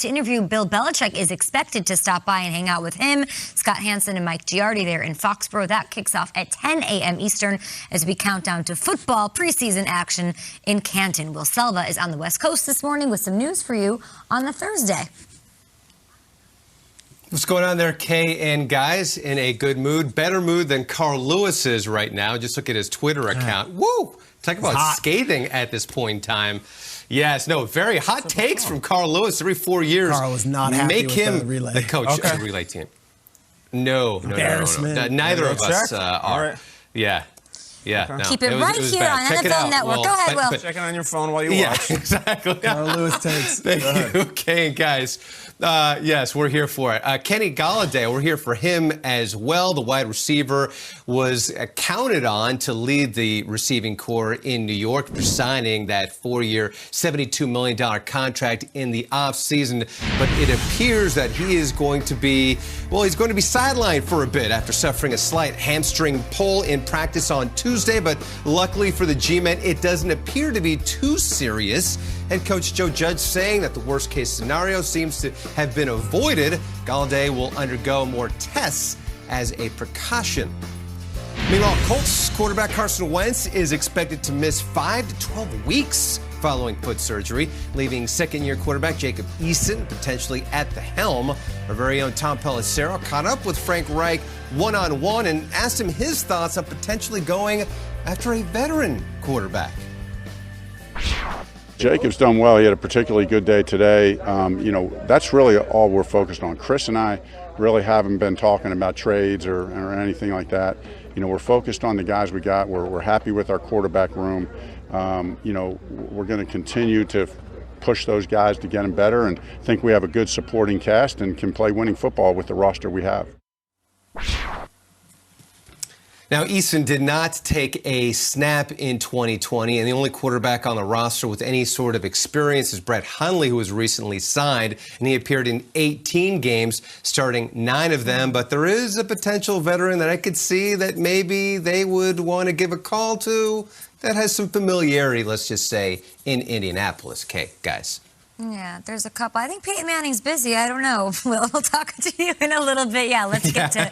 to interview Bill Belichick is expected to stop by and hang out with him. Scott Hansen and Mike Giardi there in Foxborough. That kicks off at 10 a.m. Eastern as we count down to football preseason action in Canton. Will Selva is on the West Coast this morning with some news for you on the Thursday. What's going on there, Kay and guys? In a good mood, better mood than Carl Lewis is right now. Just look at his Twitter account. Woo! Talk about scathing at this point in time. Yes, no, very hot takes from Carl Lewis every 4 years. Carl was not happy with the relay. The coach of the relay team. No. Neither of us are. Right. Yeah. Okay. No, keep it right here on NFL Network. Go ahead, Will. Check it on your phone while you watch. Yeah, exactly. Carl Lewis takes. Thank you, Kay and guys. Yes, we're here for it. Kenny Golladay, we're here for him as well. The wide receiver was counted on to lead the receiving corps in New York after signing that 4-year, $72 million contract in the offseason. But it appears that he is going to be, he's going to be sidelined for a bit after suffering a slight hamstring pull in practice on Tuesday. But luckily for the G-Men, it doesn't appear to be too serious. Head coach Joe Judge saying that the worst-case scenario seems to have been avoided. Golladay will undergo more tests as a precaution. Meanwhile, Colts quarterback Carson Wentz is expected to miss 5 to 12 weeks following foot surgery, leaving second-year quarterback Jacob Eason potentially at the helm. Our very own Tom Pelissero caught up with Frank Reich one-on-one and asked him his thoughts on potentially going after a veteran quarterback. Jacob's done well. He had a particularly good day today. That's really all we're focused on. Chris and I really haven't been talking about trades or anything like that. We're focused on the guys we got. We're happy with our quarterback room. We're going to continue to push those guys to get them better and think we have a good supporting cast and can play winning football with the roster we have. Now, Eason did not take a snap in 2020, and the only quarterback on the roster with any sort of experience is Brett Hundley, who was recently signed, and he appeared in 18 games, starting 9 of them. But there is a potential veteran that I could see that maybe they would want to give a call to that has some familiarity, let's just say, in Indianapolis. Okay, guys. Yeah, there's a couple. I think Peyton Manning's busy. I don't know. We'll talk to you in a little bit. Yeah, let's get to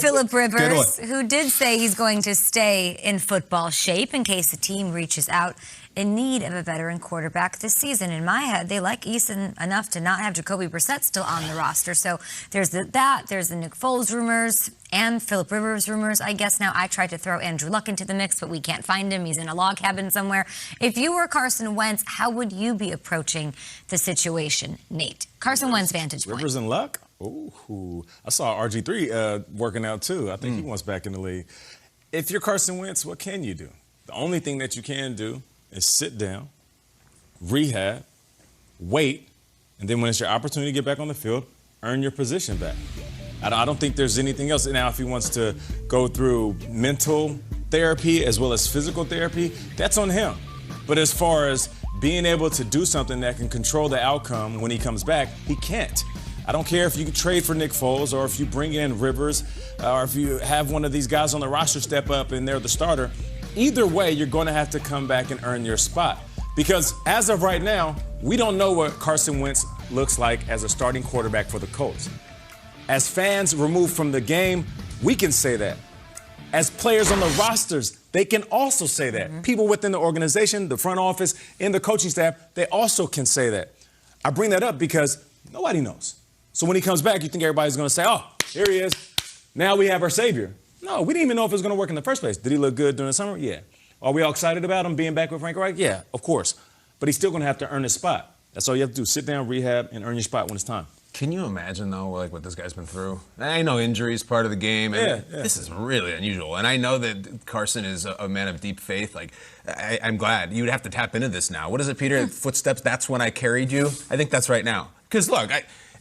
Phillip Rivers, who did say he's going to stay in football shape in case the team reaches out in need of a veteran quarterback this season. In my head, they like Eason enough to not have Jacoby Brissett still on the roster. So there's there's the Nick Foles rumors and Phillip Rivers rumors. I guess now I tried to throw Andrew Luck into the mix, but we can't find him. He's in a log cabin somewhere. If you were Carson Wentz, how would you be approaching the situation, Nate? Carson Wentz vantage point. Rivers and Luck? Ooh, I saw RG3 working out too. I think he wants back in the league. If you're Carson Wentz, what can you do? The only thing that you can do is sit down, rehab, wait, and then when it's your opportunity to get back on the field, earn your position back. I don't think there's anything else. Now, if he wants to go through mental therapy as well as physical therapy, that's on him. But as far as being able to do something that can control the outcome when he comes back, he can't. I don't care if you trade for Nick Foles or if you bring in Rivers or if you have one of these guys on the roster step up and they're the starter. Either way, you're going to have to come back and earn your spot. Because as of right now, we don't know what Carson Wentz looks like as a starting quarterback for the Colts. As fans removed from the game, we can say that. As players on the rosters, they can also say that. People within the organization, the front office, and the coaching staff, they also can say that. I bring that up because nobody knows. So when he comes back, you think everybody's going to say, oh, here he is. Now we have our savior. No, we didn't even know if it was going to work in the first place. Did he look good during the summer? Yeah. Are we all excited about him being back with Frank Reich? Yeah, of course. But he's still going to have to earn his spot. That's all you have to do. Sit down, rehab, and earn your spot when it's time. Can you imagine, though, like what this guy's been through? I know injury is part of the game. And this is really unusual. And I know that Carson is a man of deep faith. Like, I'm glad. You'd have to tap into this now. What is it, Peter? Footsteps, that's when I carried you? I think that's right now. Because, look,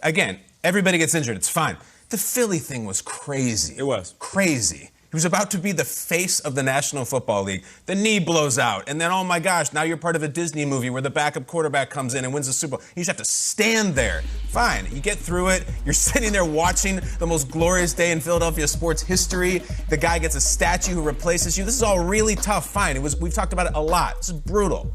again, everybody gets injured. It's fine. The Philly thing was crazy. It was. Crazy. He was about to be the face of the National Football League. The knee blows out. And then, oh my gosh, now you're part of a Disney movie where the backup quarterback comes in and wins the Super Bowl. You just have to stand there. Fine. You get through it. You're sitting there watching the most glorious day in Philadelphia sports history. The guy gets a statue who replaces you. This is all really tough. Fine. We've talked about it a lot. This is brutal.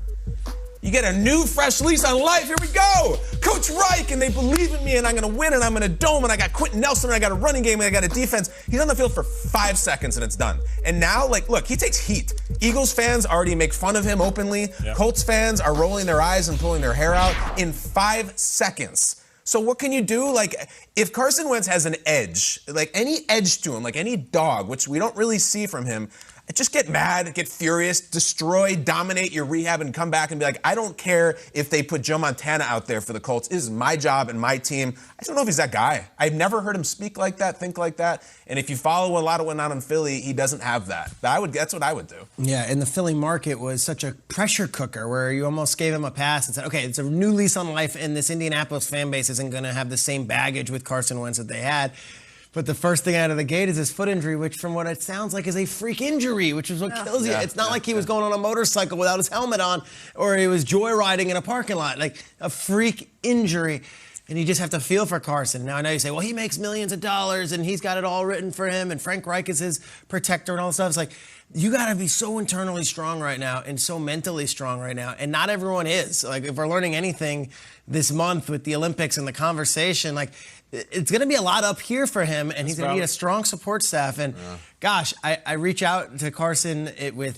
You get a new, fresh lease on life. Here we go. Coach Reich, and they believe in me, and I'm going to win, and I'm in a dome, and I got Quentin Nelson, and I got a running game, and I got a defense. He's on the field for 5 seconds, and it's done. And now, like, look, he takes heat. Eagles fans already make fun of him openly. Yeah. Colts fans are rolling their eyes and pulling their hair out in 5 seconds. So what can you do? Like, if Carson Wentz has an edge, like any edge to him, like any dog, which we don't really see from him, just get mad, get furious, destroy, dominate your rehab, and come back and be like, I don't care if they put Joe Montana out there for the Colts. This is my job and my team. I don't know if he's that guy. I've never heard him speak like that, think like that. And if you follow a lot of what went on in Philly, he doesn't have that. That's what I would do. Yeah, and the Philly market was such a pressure cooker where you almost gave him a pass and said, okay, it's a new lease on life, and this Indianapolis fan base isn't going to have the same baggage with Carson Wentz that they had. But the first thing out of the gate is his foot injury, which from what it sounds like is a freak injury, which is what kills you. It's not like he was going on a motorcycle without his helmet on or he was joyriding in a parking lot. Like a freak injury. And you just have to feel for Carson. Now, I know you say, well, he makes millions of dollars and he's got it all written for him and Frank Reich is his protector and all this stuff. It's like, you got to be so internally strong right now and so mentally strong right now. And not everyone is. Like, if we're learning anything this month with the Olympics and the conversation, like, it's going to be a lot up here for him, and he's going to need a strong support staff. And gosh, I reach out to Carson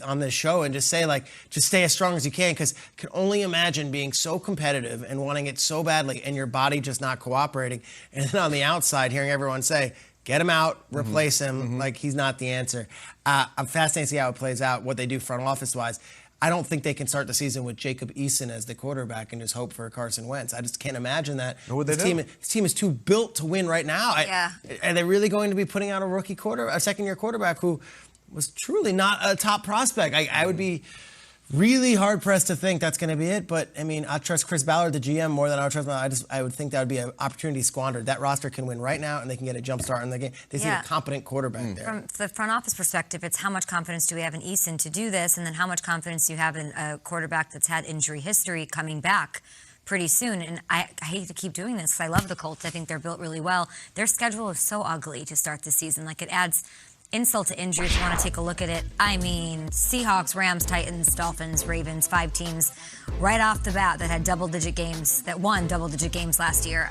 on this show and just say, like, just stay as strong as you can, because I can only imagine being so competitive and wanting it so badly and your body just not cooperating. And then on the outside, hearing everyone say, get him out, replace him, like he's not the answer. I'm fascinated to see how it plays out, what they do front office-wise. I don't think they can start the season with Jacob Eason as the quarterback and just hope for Carson Wentz. I just can't imagine that. What would they do? This team is too built to win right now. Are they really going to be putting out a second-year quarterback who was truly not a top prospect? I would be really hard-pressed to think that's going to be it. But, I mean, I trust Chris Ballard, the GM, more than I would trust I would think that would be an opportunity squandered. That roster can win right now, and they can get a jump start in the game. They see a competent quarterback there. From the front office perspective, it's how much confidence do we have in Eason to do this, and then how much confidence do you have in a quarterback that's had injury history coming back pretty soon. And I hate to keep doing this because I love the Colts. I think they're built really well. Their schedule is so ugly to start the season. Like, it adds insult to injury if you want to take a look at it. I mean, Seahawks, Rams, Titans, Dolphins, Ravens, 5 teams right off the bat that had double-digit games, that won double-digit games last year.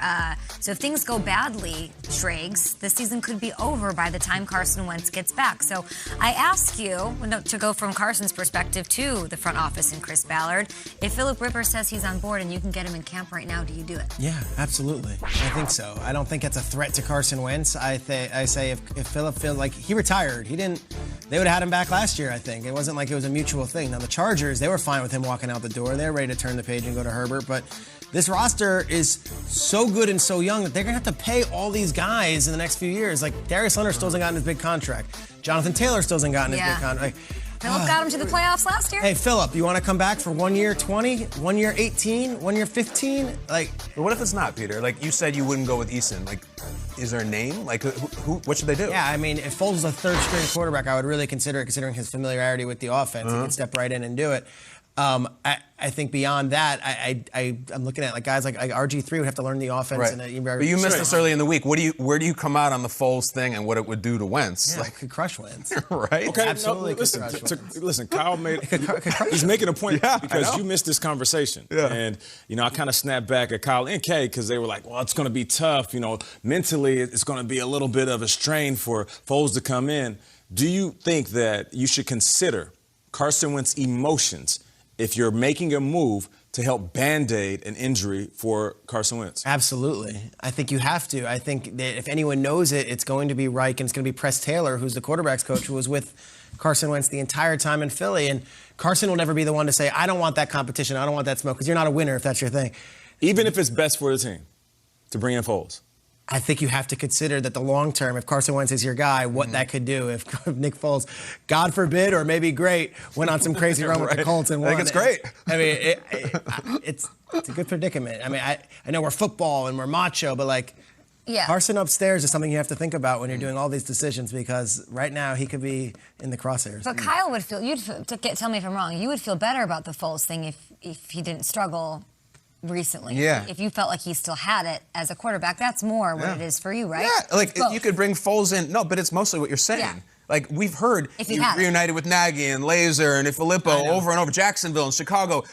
So if things go badly, Schrags, the season could be over by the time Carson Wentz gets back. So I ask you, to go from Carson's perspective to the front office and Chris Ballard, if Philip Rivers says he's on board and you can get him in camp right now, do you do it? Yeah, absolutely. I think so. I don't think it's a threat to Carson Wentz. I say if Philip feels like he retired, they would have had him back last year, I think. It wasn't like it was a mutual thing. Now, the Chargers, they were fine with him walking out the door. They're ready to turn the page and go to Herbert. But this roster is so good and so young that they're going to have to pay all these guys in the next few years. Like, Darius Leonard still hasn't gotten his big contract. Jonathan Taylor still hasn't gotten his big contract. Philip got him to the playoffs last year. Hey, Philip, you want to come back for 1 year 20, 1 year 18, 1 year 15? Like, but what if it's not, Peter? Like, you said you wouldn't go with Eason. Like, is there a name? Like, what should they do? Yeah, I mean, if Foles is a third-string quarterback, I would really consider it, considering his familiarity with the offense. He can step right in and do it. I think beyond that, I'm looking at like guys like RG3 would have to learn the offense. Right. But you missed this early in the week. Where do you come out on the Foles thing and what it would do to Wentz? Yeah, could crush Wentz. Right? Okay, absolutely. Listen, Kyle he's making a point because you missed this conversation. Yeah. And, I kind of snapped back at Kyle and Kay because they were like, well, it's going to be tough. Mentally, it's going to be a little bit of a strain for Foles to come in. Do you think that you should consider Carson Wentz's emotions if you're making a move to help Band-Aid an injury for Carson Wentz? Absolutely. I think you have to. I think that if anyone knows it, it's going to be Reich, and it's going to be Press Taylor, who's the quarterback's coach, who was with Carson Wentz the entire time in Philly. And Carson will never be the one to say, I don't want that competition, I don't want that smoke, because you're not a winner if that's your thing. Even if it's best for the team to bring in Foles? I think you have to consider that the long term, if Carson Wentz is your guy, what that could do if Nick Foles, God forbid, or maybe great, went on some crazy run with the Colts and won. I think it's great. I mean, it's a good predicament. I mean, I know we're football and we're macho, but like, Carson upstairs is something you have to think about when you're doing all these decisions, because right now he could be in the crosshairs. But Kyle would feel, tell me if I'm wrong, you would feel better about the Foles thing if he didn't struggle recently. Yeah. If you felt like he still had it as a quarterback, that's more what it is for you, right? Yeah, like you could bring Foles in. No, but it's mostly what you're saying. Yeah. Like, we've heard he reunited with Nagy and Laser and Filippo over and over, Jacksonville and Chicago.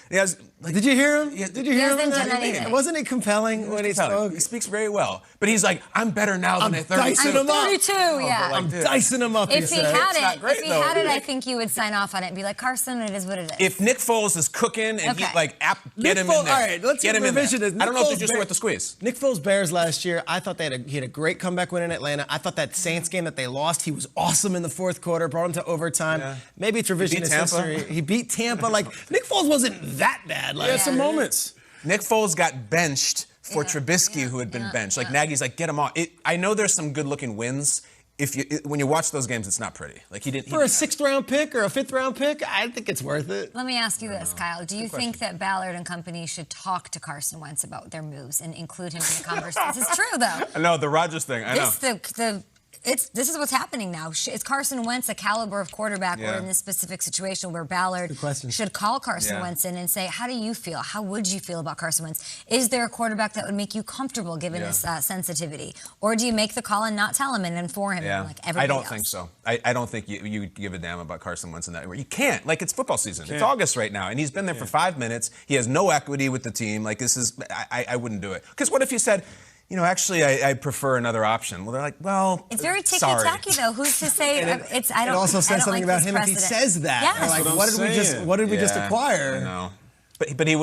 Did you hear him? Yeah, Did you hear him? hasn't done anything. Wasn't it compelling when he spoke? He speaks very well, but he's like, I'm better now than at 32. dicing him up. 32, yeah. I'm dicing him up. If he said. had It's not it, great, if he though. had it, I think you would sign off on it and be like, Carson, it is what it is. If Nick Foles is cooking and Okay. he like get him Foles- in there, all right, let's get him in there. revision this. I don't know Nick if they're Foles just Bears- worth the squeeze. Nick Foles Bears last year, I thought he had a great comeback win in Atlanta. I thought that Saints game that they lost, he was awesome in the fourth quarter, brought him to overtime. Yeah. Maybe it's revisionist Tampa. history. He beat Tampa. Like Nick Foles wasn't that bad. Like, He had some moments. Nick Foles got benched for Trubisky, who had been benched. Like Nagy's like, get him off. I know there's some good-looking wins. When you watch those games, it's not pretty. Like he didn't. For a 6th-round pick or a 5th-round pick, I think it's worth it. Let me ask you this, Kyle. Do you think that Ballard and company should talk to Carson Wentz about their moves and include him in the conversation? It's true, though. No, the Rodgers thing. I know. This is what's happening now. Is Carson Wentz a caliber of quarterback or in this specific situation where Ballard should call Carson Wentz in and say, how do you feel? How would you feel about Carson Wentz? Is there a quarterback that would make you comfortable given this sensitivity? Or do you make the call and not tell him and inform him like everybody I don't else? think so. I don't think you give a damn about Carson Wentz in that way. You can't. Like, it's football season. It's August right now, and he's been there for 5 minutes. He has no equity with the team. Like, this is, I wouldn't do it. Because what if you said, you know, actually, I prefer another option. Well, they're like, well, it's very ticky-tacky, though. Who's to say? It also says something about him if he says that. Yeah. Like, what did we just acquire? I know. But he wouldn't.